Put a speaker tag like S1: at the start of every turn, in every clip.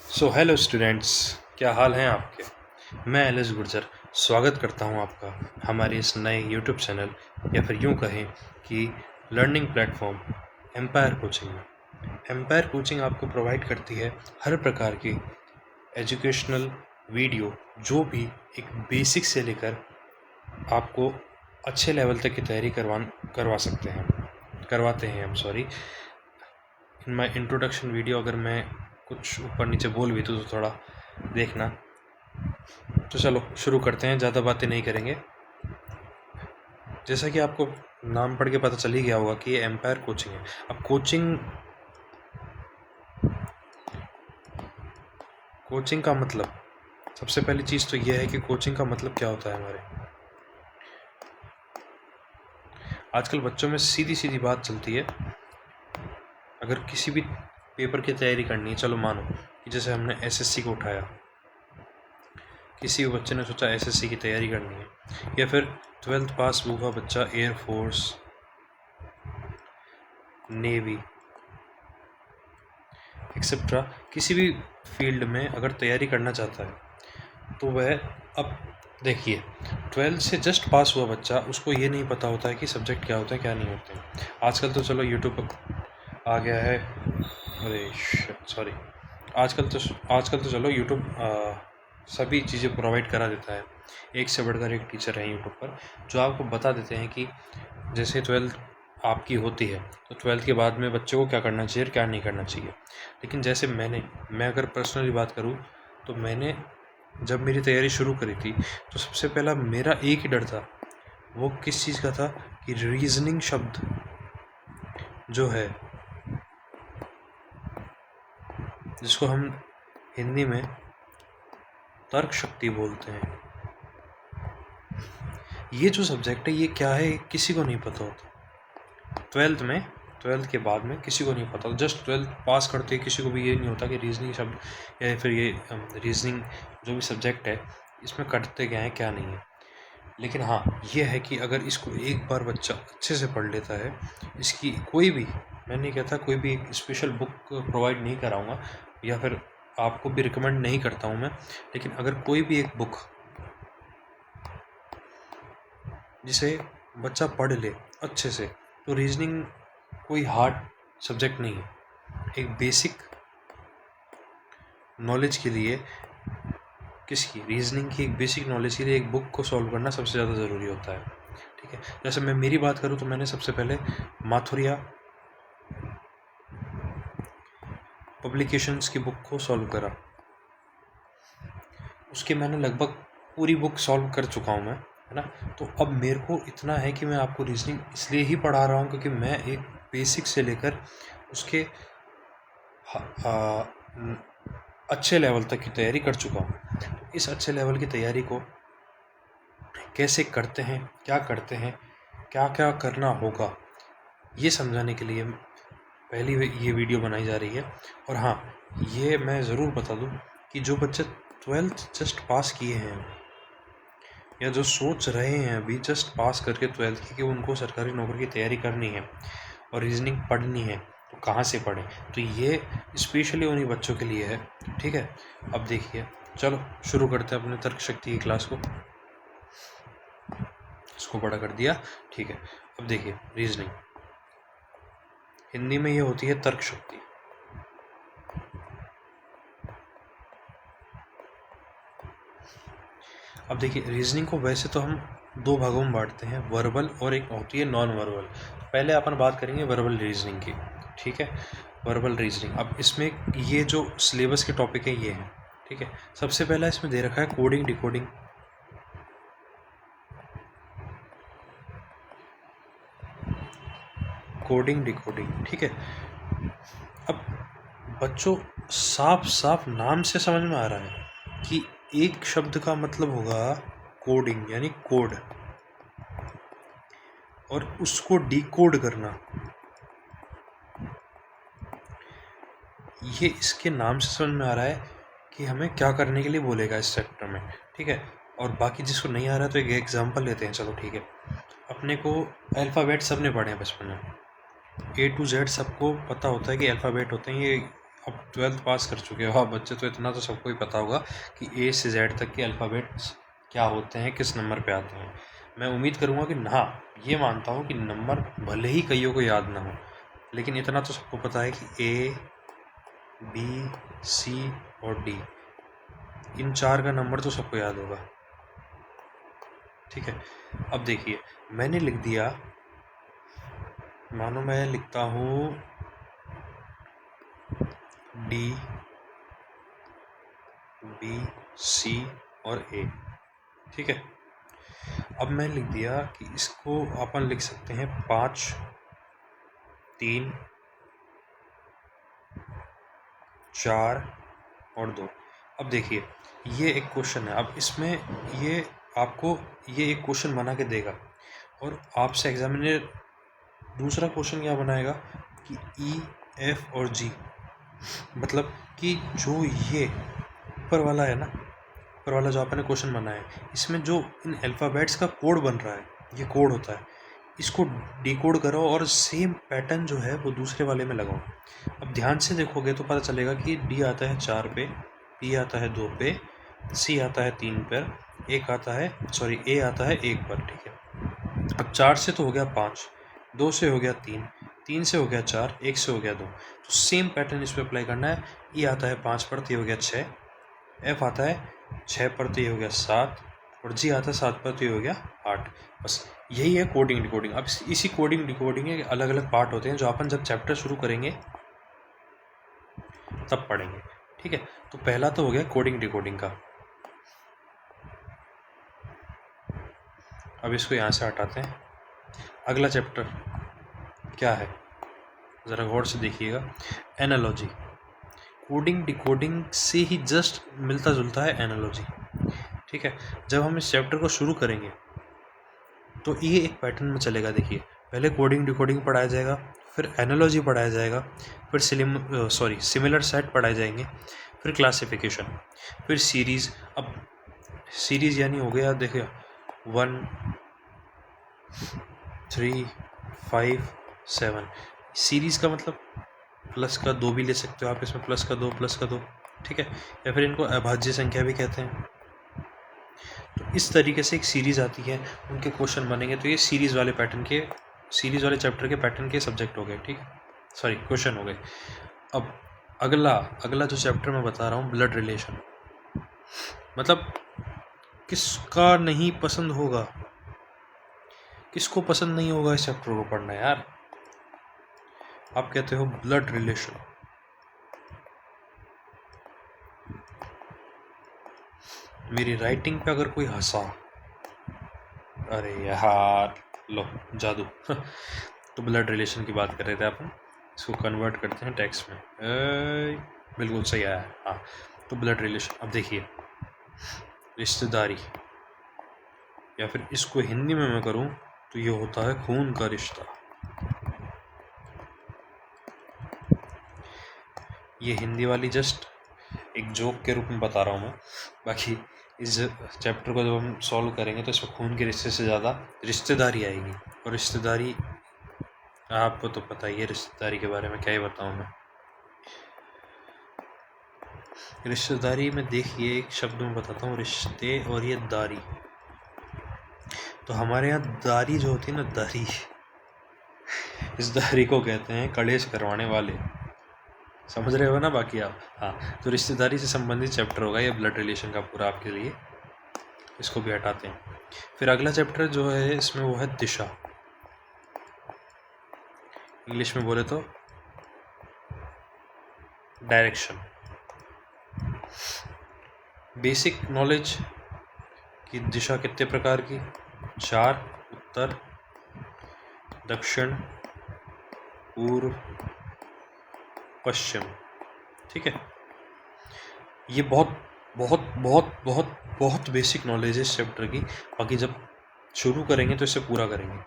S1: So hello students, क्या हाल हैं आपके। मैं एलिस गुर्जर स्वागत करता हूं आपका हमारे इस नए यूट्यूब चैनल या फिर यूं कहें कि लर्निंग प्लेटफॉर्म एम्पायर कोचिंग में। एम्पायर कोचिंग आपको प्रोवाइड करती है हर प्रकार की एजुकेशनल वीडियो, जो भी एक बेसिक से लेकर आपको अच्छे लेवल तक की तैयारी करवाते हैं हम sorry. In my introduction video अगर मैं कुछ ऊपर नीचे बोल भी दूँ तो थोड़ा देखना। तो चलो शुरू करते हैं, ज़्यादा बातें नहीं करेंगे। जैसा कि आपको नाम पढ़ के पता चल ही गया होगा कि ये एम्पायर कोचिंग है। अब कोचिंग का मतलब, सबसे पहली चीज़ तो ये है कि कोचिंग का मतलब क्या होता है हमारे। आजकल बच्चों में सीधी सीधी बात चलती है, अगर किसी भी पेपर की तैयारी करनी है, चलो मानो कि जैसे हमने एसएससी को उठाया, किसी भी बच्चे ने सोचा एसएससी की तैयारी करनी है, या फिर 12th पास हुआ बच्चा एयरफोर्स, नेवी एक्सेट्रा किसी भी फील्ड में अगर तैयारी करना चाहता है तो वह, अब देखिए 12th से जस्ट पास हुआ बच्चा, उसको ये नहीं पता होता है कि सब्जेक्ट क्या होता है क्या नहीं होते हैं। आजकल तो चलो यूट्यूब पर आ गया है, अरे सॉरी, आजकल तो चलो यूट्यूब सभी चीज़ें प्रोवाइड करा देता है। एक से बढ़कर एक टीचर हैं यूट्यूब पर जो आपको बता देते हैं कि जैसे 12th आपकी होती है तो 12th के बाद में बच्चे को क्या करना चाहिए क्या नहीं करना चाहिए। लेकिन जैसे मैं अगर पर्सनली बात करूँ तो मैंने जब मेरी तैयारी शुरू करी थी तो सबसे पहला मेरा एक ही डर था, वो किस चीज़ का था कि रीजनिंग शब्द जो है, जिसको हम हिंदी में तर्क शक्ति बोलते हैं, ये जो सब्जेक्ट है ये क्या है किसी को नहीं पता होता। 12th के बाद में किसी को नहीं पता, जस्ट 12th पास करते ही किसी को भी ये नहीं होता कि रीजनिंग शब्द या फिर ये रीजनिंग जो भी सब्जेक्ट है इसमें करते क्या है क्या नहीं है। लेकिन हाँ ये है कि अगर इसको एक बार बच्चा अच्छे से पढ़ लेता है, इसकी कोई भी, मैं नहीं कहता कोई भी स्पेशल बुक प्रोवाइड नहीं कराऊंगा या फिर आपको भी रिकमेंड नहीं करता हूँ मैं, लेकिन अगर कोई भी एक बुक जिसे बच्चा पढ़ ले अच्छे से, तो रीजनिंग कोई हार्ड सब्जेक्ट नहीं है। एक बेसिक नॉलेज के लिए, किसकी, रीजनिंग की एक बेसिक नॉलेज के लिए एक बुक को सॉल्व करना सबसे ज़्यादा ज़रूरी होता है। ठीक है, जैसे मैं मेरी बात करूँ तो मैंने सबसे पहले माथुरिया पब्लिकेशंस की बुक को सॉल्व करा, उसके मैंने लगभग पूरी बुक सॉल्व कर चुका हूँ मैं, है ना। तो अब मेरे को इतना है कि मैं आपको रीजनिंग इसलिए ही पढ़ा रहा हूँ क्योंकि मैं एक बेसिक से लेकर उसके अच्छे लेवल तक की तैयारी कर चुका हूँ। इस अच्छे लेवल की तैयारी को कैसे करते हैं, क्या करते हैं, क्या क्या करना होगा, ये समझाने के लिए पहली ये वीडियो बनाई जा रही है। और हाँ, ये मैं ज़रूर बता दूँ कि जो बच्चे 12th जस्ट पास किए हैं या जो सोच रहे हैं अभी जस्ट पास करके 12th की कि उनको सरकारी नौकरी की तैयारी करनी है और रीजनिंग पढ़नी है, तो कहाँ से पढ़ें, तो ये स्पेशली उन्हीं बच्चों के लिए है। ठीक है, अब देखिए, चलो शुरू करते हैं अपने तर्क शक्ति की क्लास को। इसको बड़ा कर दिया, ठीक है। अब देखिए, रीजनिंग हिंदी में ये होती है तर्क शक्ति। अब देखिए, रीजनिंग को वैसे तो हम दो भागों में बांटते हैं, वर्बल और एक होती है नॉन वर्बल। पहले अपन बात करेंगे वर्बल रीजनिंग की, ठीक है। वर्बल रीजनिंग, अब इसमें ये जो सिलेबस के टॉपिक है ये हैं, ठीक है। सबसे पहला इसमें दे रखा है कोडिंग डिकोडिंग, कोडिंग डिकोडिंग, ठीक है। अब बच्चों, साफ साफ नाम से समझ में आ रहा है कि एक शब्द का मतलब होगा कोडिंग यानी कोड, और उसको डिकोड करना, ये इसके नाम से समझ में आ रहा है कि हमें क्या करने के लिए बोलेगा इस सेक्टर में, ठीक है। और बाकी जिसको नहीं आ रहा तो एक एग्जांपल लेते हैं, चलो ठीक है। अपने को अल्फ़ाबेट सब ने पढ़े हैं बचपन में, A to Z सबको पता होता है कि अल्फ़ाबेट होते हैं, ये अब 12th पास कर चुके हो आप बच्चे, तो इतना तो सबको ही पता होगा कि A से Z तक के अल्फ़ाबेट्स क्या होते हैं, किस नंबर पे आते हैं। मैं उम्मीद करूँगा कि हाँ, ये मानता हूँ कि नंबर भले ही कईयों को याद ना हो, लेकिन इतना तो सबको पता है कि A, B, C और D, इन 4 का नंबर तो सबको याद होगा। ठीक है, अब देखिए मैंने लिख दिया, मानो मैं लिखता हूँ D, B, C और A। ठीक है, अब मैं लिख दिया कि इसको अपन लिख सकते हैं 5, 3, 4 और 2। अब देखिए ये एक क्वेश्चन है, अब इसमें ये आपको ये एक क्वेश्चन बना के देगा और आपसे एग्जामिनर दूसरा क्वेश्चन क्या बनाएगा कि E, F और G, मतलब कि जो ये ऊपर वाला है ना, ऊपर वाला जो आपने क्वेश्चन बनाया है, इसमें जो इन अल्फ़ाबेट्स का कोड बन रहा है, ये कोड होता है, इसको डिकोड करो और सेम पैटर्न जो है वो दूसरे वाले में लगाओ। अब ध्यान से देखोगे तो पता चलेगा कि D आता है 4 पे, B आता है 2 पे, C आता है 3 पर, A आता है 1 पर। ठीक है, अब 4 से तो हो गया 5, 2 से हो गया 3, 3 से हो गया 4, 1 से हो गया 2। तो सेम पैटर्न इस पर अप्लाई करना है। E आता है 5 पर, तो ये हो गया 6, F आता है 6 पर, तो ये हो गया 7, और G आता है 7 पर, तो ये हो गया 8। बस यही है कोडिंग डिकोडिंग। अब इसी कोडिंग डिकोडिंग के अलग अलग पार्ट होते हैं जो अपन जब चैप्टर शुरू करेंगे तब पढ़ेंगे। ठीक है, तो पहला तो हो गया कोडिंग डिकोडिंग का। अब इसको यहाँ से हटाते हैं। अगला चैप्टर क्या है, ज़रा गौर से देखिएगा, एनालॉजी। कोडिंग डिकोडिंग से ही जस्ट मिलता जुलता है एनालॉजी। ठीक है, जब हम इस चैप्टर को शुरू करेंगे तो ये एक पैटर्न में चलेगा। देखिए पहले कोडिंग डिकोडिंग पढ़ाया जाएगा, फिर एनालॉजी पढ़ाया जाएगा, फिर सिमिलर सेट पढ़ाए जाएंगे, फिर क्लासिफिकेशन, फिर सीरीज़। अब सीरीज़ यानी हो गया, देखिए 1, 3, 5, 7। सीरीज़ का मतलब प्लस का 2 भी ले सकते हो आप, इसमें प्लस का 2। ठीक है, या फिर इनको अभाज्य संख्या भी कहते हैं। तो इस तरीके से एक सीरीज़ आती है, उनके क्वेश्चन बनेंगे। तो ये सीरीज़ वाले चैप्टर के पैटर्न के सब्जेक्ट हो गए। ठीक, क्वेश्चन हो गए। अब अगला जो चैप्टर मैं बता रहा हूँ, ब्लड रिलेशन। मतलब किसका नहीं पसंद होगा, किसको पसंद नहीं होगा इस चैप्टर को पढ़ना यार। आप कहते हो ब्लड रिलेशन, मेरी राइटिंग पे अगर कोई हंसा, अरे यार लो जादू तो ब्लड रिलेशन की बात कर रहे थे अपन, इसको कन्वर्ट करते हैं टेक्स्ट में। बिल्कुल सही आया। हाँ, तो ब्लड रिलेशन। अब देखिए रिश्तेदारी, या फिर इसको हिंदी में मैं करूँ तो ये होता है खून का रिश्ता। ये हिंदी वाली जस्ट एक जोक के रूप में बता रहा हूँ मैं। बाकी इस चैप्टर को जब हम सॉल्व करेंगे तो इसमें खून के रिश्ते से ज़्यादा रिश्तेदारी आएगी। और रिश्तेदारी आपको तो पता ही है, रिश्तेदारी के बारे में क्या ही बताऊँ मैं। रिश्तेदारी में देखिए एक शब्द में बताता हूँ, रिश्ते और ये दारी। तो हमारे यहाँ दारी जो होती है ना, दारी, इस दारी को कहते हैं कलेश करवाने वाले। समझ रहे हो ना बाकी आप। हाँ, तो रिश्तेदारी से संबंधित चैप्टर होगा ये ब्लड रिलेशन का पूरा आपके लिए। इसको भी हटाते हैं। फिर अगला चैप्टर जो है इसमें वो है दिशा। इंग्लिश में बोले तो डायरेक्शन। बेसिक नॉलेज की दिशा कितने प्रकार की, 4, उत्तर, दक्षिण, पूर्व, पश्चिम। ठीक है, ये बहुत बहुत बहुत बहुत बहुत बेसिक नॉलेज है इस चैप्टर की। बाकी जब शुरू करेंगे तो इसे पूरा करेंगे।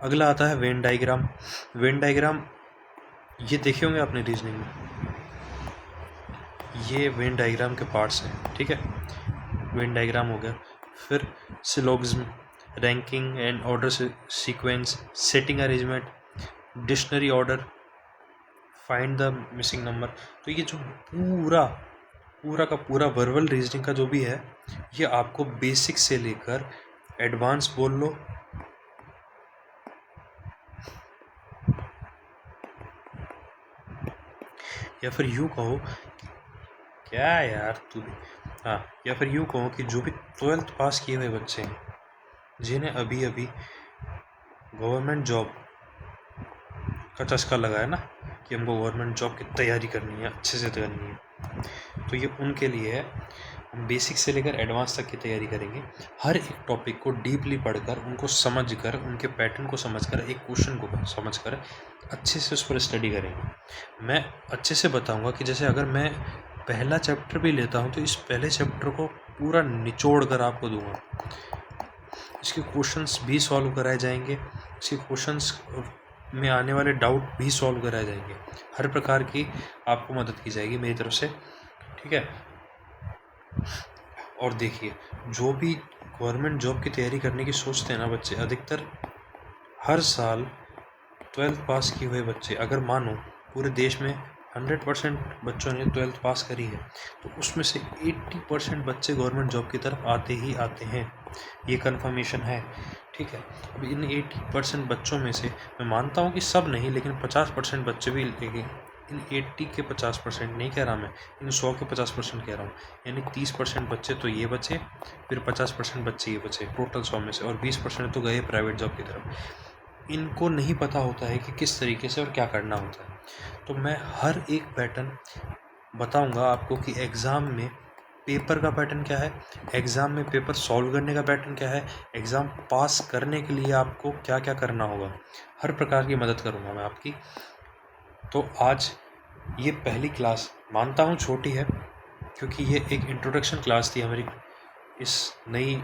S1: अगला आता है वेन डायग्राम। वेन डायग्राम ये देखे होंगे आपने रीजनिंग में, ये वेन डायग्राम के पार्ट्स हैं। ठीक है, वेन डायग्राम हो गया। फिर syllogism, ranking and order sequence, setting arrangement, dictionary order, find the missing number. तो ये जो पूरा का पूरा वर्बल रीजनिंग का जो भी है, ये आपको बेसिक से लेकर एडवांस बोल लो या फिर यूँ कहो, क्या यार तू भी, हाँ, या फिर यूँ कहो कि जो भी 12th पास किए हुए बच्चे हैं, जिन्हें अभी अभी गवर्नमेंट जॉब का चस्का लगा है ना कि हमको गवर्नमेंट जॉब की तैयारी करनी है, अच्छे से करनी है, तो ये उनके लिए है। हम बेसिक से लेकर एडवांस तक की तैयारी करेंगे। हर एक टॉपिक को डीपली पढ़कर, उनको समझकर, उनके पैटर्न को समझकर, एक क्वेश्चन को समझकर अच्छे से उस पर स्टडी करेंगे। मैं अच्छे से बताऊंगा कि जैसे अगर मैं पहला चैप्टर भी लेता हूं तो इस पहले चैप्टर को पूरा निचोड़ कर आपको दूंगा। इसके क्वेश्चंस भी सॉल्व कराए जाएंगे, इसके क्वेश्चंस में आने वाले डाउट भी सॉल्व कराए जाएंगे। हर प्रकार की आपको मदद की जाएगी मेरी तरफ से, ठीक है। और देखिए, जो भी गवर्नमेंट जॉब की तैयारी करने की सोचते हैं ना बच्चे, अधिकतर हर साल 12th पास किए हुए बच्चे, अगर मानो पूरे देश में 100% बच्चों ने 12th पास करी है, तो उसमें से 80% बच्चे गवर्नमेंट जॉब की तरफ आते ही आते हैं। ये कन्फर्मेशन है, ठीक है। अब इन 80% बच्चों में से मैं मानता हूँ कि सब नहीं, लेकिन 50% बच्चे भी लेंगे। इन 80 के 50% नहीं कह रहा मैं, इन 100 के 50% कह रहा हूँ। यानी 30% बच्चे तो ये बचे, फिर 50% बच्चे ये बचे टोटल 100 में से, और 20% तो गए प्राइवेट जॉब की तरफ। इनको नहीं पता होता है कि किस तरीके से और क्या करना होता है। तो मैं हर एक पैटर्न बताऊंगा आपको कि एग्ज़ाम में पेपर का पैटर्न क्या है, एग्ज़ाम में पेपर सॉल्व करने का पैटर्न क्या है, एग्ज़ाम पास करने के लिए आपको क्या क्या करना होगा। हर प्रकार की मदद करूंगा मैं आपकी। तो आज ये पहली क्लास मानता हूँ छोटी है, क्योंकि ये एक इंट्रोडक्शन क्लास थी हमारी इस नई